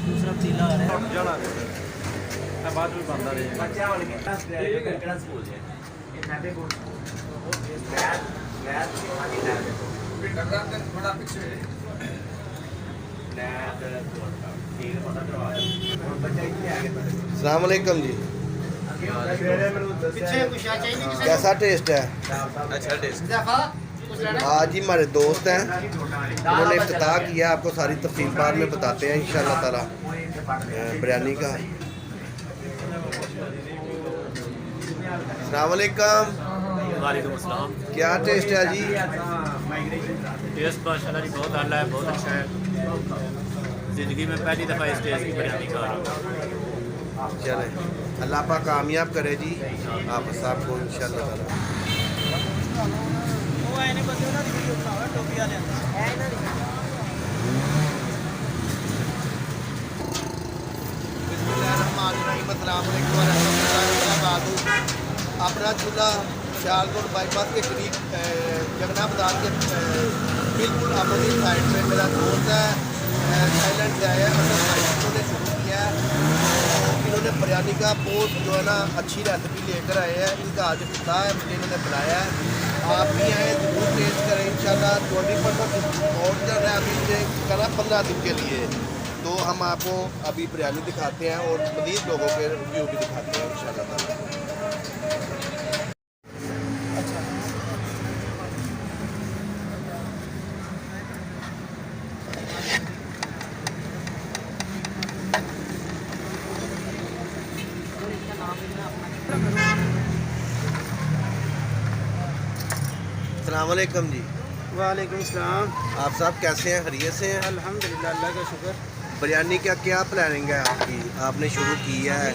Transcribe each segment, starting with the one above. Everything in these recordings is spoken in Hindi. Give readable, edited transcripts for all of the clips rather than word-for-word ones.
दूसरा पतीला आ रहा है। बाद में बनता रहेगा। अस्सलाम वालेकुम जी। कैसा टेस्ट है? अच्छा टेस्ट। आज ही हमारे दोस्त हैं, उन्होंने इफ्तिताह किया। आपको सारी तफसील बाद में बताते हैं इंशाल्लाह ताला बिरयानी का। अस्सलाम वालेकुम। वालेकुम अस्सलाम। क्या टेस्ट है जी? टेस्ट माशाल्लाह जी बहुत आला है, बहुत अच्छा है। ज़िंदगी में पहली दफ़ा इस टेस्ट की बिरयानी खा रहा हूँ। चले, अल्लाह पाक कामयाब करे जी आप सबको इंशाल्लाह ताला। अपना चूल्हा सियालकोट बाईपास के करीब जगना बाजार के बिल्कुल अपोजिट साइड में मेरा दोस्त है, थाईलैंड से आया है। इन्होंने शुरू किया है, इन्होंने बिरयानी का बहुत जो है ना अच्छी रेसिपी लेकर आए हैं। इनका आज इफ्तिताह है, मुझे इन्होंने बुलाया है। आप भी आए जरूर टेस्ट करें इंशाल्लाह। 20% और चल रहा है अभी मुझे करना 15 दिन के लिए। तो हम आपको अभी बिरयानी दिखाते हैं और मज़ीद लोगों के रिव्यू भी दिखाते हैं इंशाल्लाह ताला। अस्सलाम वालेकुम जी। वालेकुम सलाम। आप साहब कैसे हैं? खैरियत से हैं? अल्हम्दुलिल्लाह, अल्लाह का शुक्र। बिरयानी का क्या प्लानिंग है आपकी? आपने शुरू की है,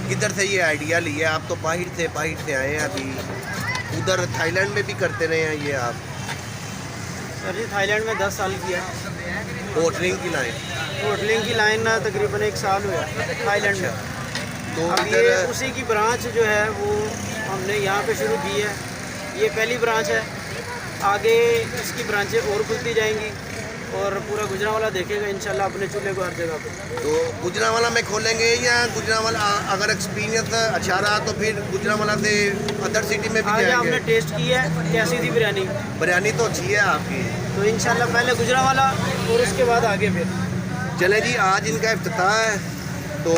किधर से ये आइडिया लिया? आप तो बाहर से आए हैं अभी। उधर थाईलैंड में भी करते रहे हैं ये आप? सर जी थाईलैंड में 10 साल किया। होटलिंग की लाइन? होटलिंग की लाइन ना तकरीबन 1 साल हुआ थाईलैंड में। तो अब इधर ये उसी की ब्रांच जो है वो हमने यहाँ पे शुरू की है। ये पहली ब्रांच है, आगे इसकी ब्रांचें और खुलती जाएंगी और पूरा गुजरांवाला देखेगा इंशाल्लाह अपने चूल्हे को हर जगह पे। तो गुजरांवाला में खोलेंगे या गुजरांवाला अगर एक्सपीरियंस अच्छा रहा तो फिर गुजरांवाला से अदर सिटी में भी आज जाएंगे? हमने टेस्ट की है कैसी थी बिरयानी, बिरयानी तो अच्छी है आपकी। तो इंशाल्लाह पहले गुजरांवाला और उसके बाद आगे फिर। चले जी, आज इनका इफ्तिताह है तो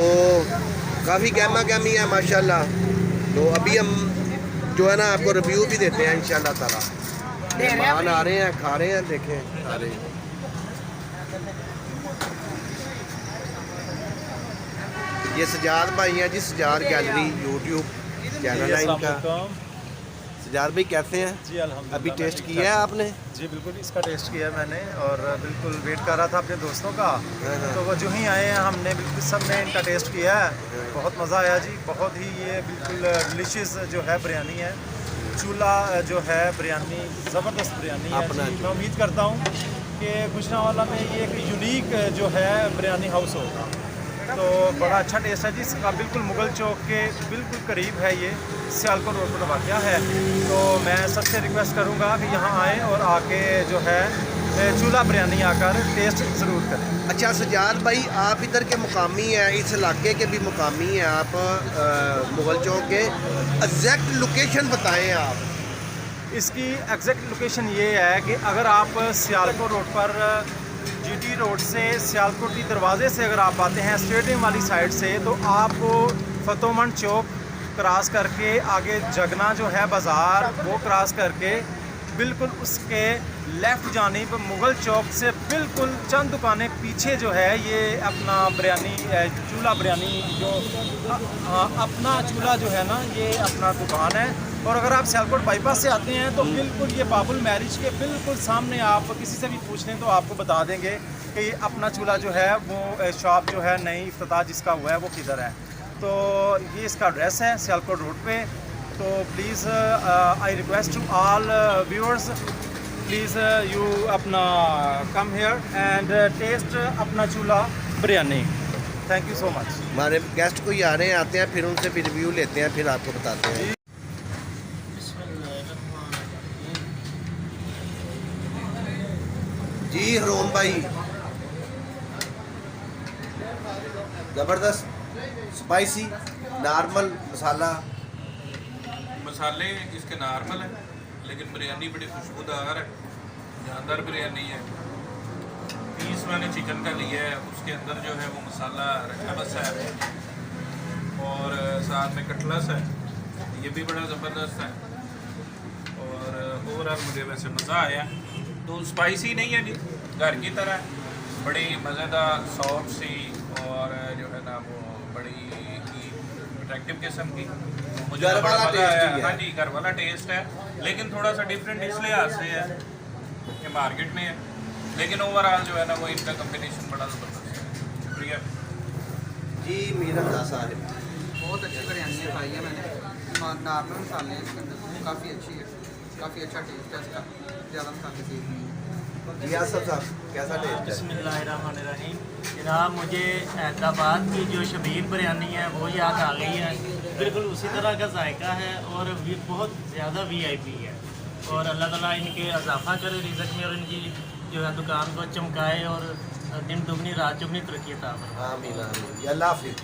काफ़ी गहमा गहमी है माशाल्लाह। तो अभी हम जो है ना आपको रिव्यू भी देते हैं इंशाल्लाह ताला। मेहमान आ रहे हैं, खा रहे हैं, देखें आ रहे हैं। ये सजाद भाई हैं जी, सजाद गैलरी यूट्यूब चैनल है इनका। सजाद भाई कैसे हैं जी अल्हम्दुलिल्लाह। अभी टेस्ट किया है आपने? जी बिल्कुल, इसका टेस्ट किया है मैंने और बिल्कुल वेट कर रहा था अपने दोस्तों का। हाँ। तो वो जो ही आए हैं हमने बिल्कुल सब ने इनका टेस्ट किया है। बहुत मज़ा आया जी, बहुत ही ये बिल्कुल डिलीशियस जो है बिरयानी है। चूल्हा जो है बिरयानी ज़बरदस्त बिरयानी है अपना जी। मैं उम्मीद करता हूँ कि गुजरांवाला में ये एक यूनिक जो है बिरयानी हाउस होगा। तो बड़ा अच्छा टेस्ट है जी इसका। बिल्कुल मुगल चौक के बिल्कुल करीब है ये, सियालकोट रोड पर वाक़या है। तो मैं सबसे रिक्वेस्ट करूँगा कि यहाँ आएँ और आके जो है चूल्हा बिरयानी आकर टेस्ट ज़रूर करें। अच्छा सजाद भाई, आप इधर के मुकामी हैं, इस इलाके के भी मुकामी हैं आप, मुगल चौक के। एग्जैक्ट लोकेशन बताएं आप। इसकी एग्जैक्ट लोकेशन ये है कि अगर आप सियालकोट रोड पर जीटी रोड से सियालकोटी दरवाजे से अगर आप आते हैं स्टेडियम वाली साइड से, तो आपको फतोमंड चौक क्रॉस करके आगे जगना जो है बाज़ार वो क्रॉस करके बिल्कुल उसके लेफ़्ट जानिब मुग़ल चौक से बिल्कुल चंद दुकानें पीछे जो है ये अपना बिरयानी चूल्हा बिरयानी जो अपना चूल्हा जो है ना ये अपना दुकान है। और अगर आप सियालकोट बाईपास से आते हैं तो बिल्कुल ये बाबुल मैरिज के बिल्कुल सामने आप किसी से भी पूछ लें तो आपको बता देंगे कि अपना चूल्हा जो है वो शॉप जो है नई इफ्तिताह जिसका हुआ है वो किधर है। तो ये इसका एड्रेस है सियालकोट रोड पे। तो please I request to all viewers, please you अपना कम हेयर एंड टेस्ट अपना Chulha biryani. Thank you so much. हमारे गेस्ट कोई आ रहे हैं, आते हैं, फिर उनसे भी रिव्यू लेते हैं, फिर आपको बताते हैं। जी जी हरोन भाई, ज़बरदस्त स्पाइसी नॉर्मल मसाला। मसाले इसके नॉर्मल है, लेकिन बिरयानी बड़ी खुशबूदार है, जानदार बिरयानी है। पीस मैंने चिकन का लिया है, उसके अंदर जो है वो मसाला रखा बसा है, और साथ में कटलस है, ये भी बड़ा ज़बरदस्त है। और ओवरऑल मुझे वैसे मज़ा आया। तो स्पाइसी नहीं है जी, घर की तरह बड़ी मज़ेदार सॉफ्ट सी, और जो है ना वो बड़ी अट्रैक्टिव किस्म की। मुझे घर बड़ा वाला मज़ा आया। टेस्ट ही है। हाँ जी, घर वाला टेस्ट है, लेकिन थोड़ा सा डिफरेंट इस लिहाज से है कि मार्केट में है, लेकिन ओवरऑल जो है ना वो इनका कम्बिनेशन बड़ा ज़बरदस्त है। शुक्रिया जी मीर हमजा साहिब, बहुत अच्छी बिरयानी खाई है मैंने, नॉर्मल मसाले हैं इसके अंदर, काफ़ी अच्छी है, काफ़ी अच्छा टेस्ट है इसका, ज़्यादा मसाले तेज नहीं है। जी आसफ साहब कैसा टेस्ट है? बिस्मिल्लाहिर्रहमानिर्रहीम। जनाब, मुझे हैदराबाद की जो शबीर बिरयानी है वो याद आ गई है। बिल्कुल उसी तरह का जायका है और बहुत ज़्यादा VIP है। और अल्लाह ताला इनके इजाफा करे रिज़्क में, और इनकी जो है दुकान को चमकाए और दिन दुगनी रात चुगनी तरक्की अता फरमाए। आमीन आमीन, अल्लाह हाफिज़।